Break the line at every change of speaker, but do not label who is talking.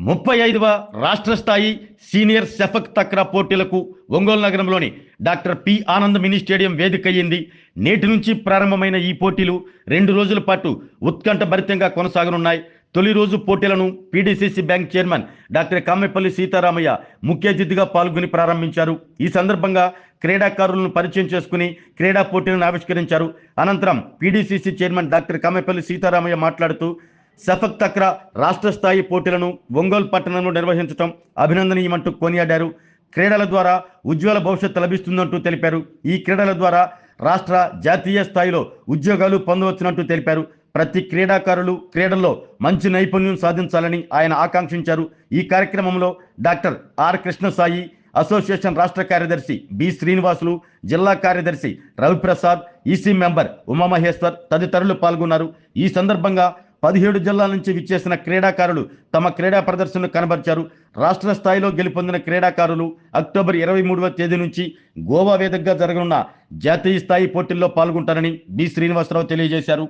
35వ రాష్ట్ర స్థాయి సీనియర్ సెఫక్ తక్రా పోటీలకు ఒంగోలు నగరంలోని doctor P Anand mini stadium వేదిక అయ్యింది. నేటి నుంచి ప్రారంభమైన ఈ పోటీలు 2 రోజుల పాటు ఉత్కంఠభరితంగా కొనసాగనున్నాయి. తొలి రోజు పోటీలను PDCC bank chairman doctor Kamepalli Sitaramaiah ముఖ్య అతిథిగా పాల్గొని ప్రారంభించారు. ఈ సందర్భంగా క్రీడాకారులను పరిచయం చేసుకుని క్రీడా పోటీలను ఆవిష్కరించారు. అనంతరం PDCC chairman doctor Kamepalli Sitaramaiah మాట్లాడుతూ సెఫక్ తక్రా రాష్ట్ర స్థాయి పోటీలను ఒంగోలు పట్టణంలో నిర్వహించడం అభినందనీయమంటూ కొనియాడారు. క్రీడల ద్వారా ఉజ్వల భవిష్యత్తు లభిస్తుందంటూ తెలిపారు. ఈ క్రీడల ద్వారా రాష్ట్ర జాతీయ స్థాయిలో ఉద్యోగాలు పొందవచ్చునంటూ తెలిపారు. ప్రతి క్రీడాకారులు క్రీడల్లో మంచి నైపుణ్యం సాధించాలని ఆయన ఆకాంక్షించారు. ఈ కార్యక్రమంలో డాక్టర్ ఆర్ కృష్ణసాయి, అసోసియేషన్ రాష్ట్ర కార్యదర్శి బి శ్రీనివాసులు, జిల్లా కార్యదర్శి రవిప్రసాద్, ఈసీ మెంబర్ ఉమామహేశ్వర్ తదితరులు పాల్గొన్నారు. ఈ సందర్భంగా 17 జిల్లాల నుంచి విచ్చేసిన క్రీడాకారులు తమ క్రీడా ప్రదర్శనను కనబరిచారు. రాష్ట్ర స్థాయిలో గెలుపొందిన క్రీడాకారులు అక్టోబర్ 23వ తేదీ నుంచి గోవా వేదికగా జరగనున్న జాతీయ స్థాయి పోటీల్లో పాల్గొంటారని బి శ్రీనివాసరావు తెలియజేశారు.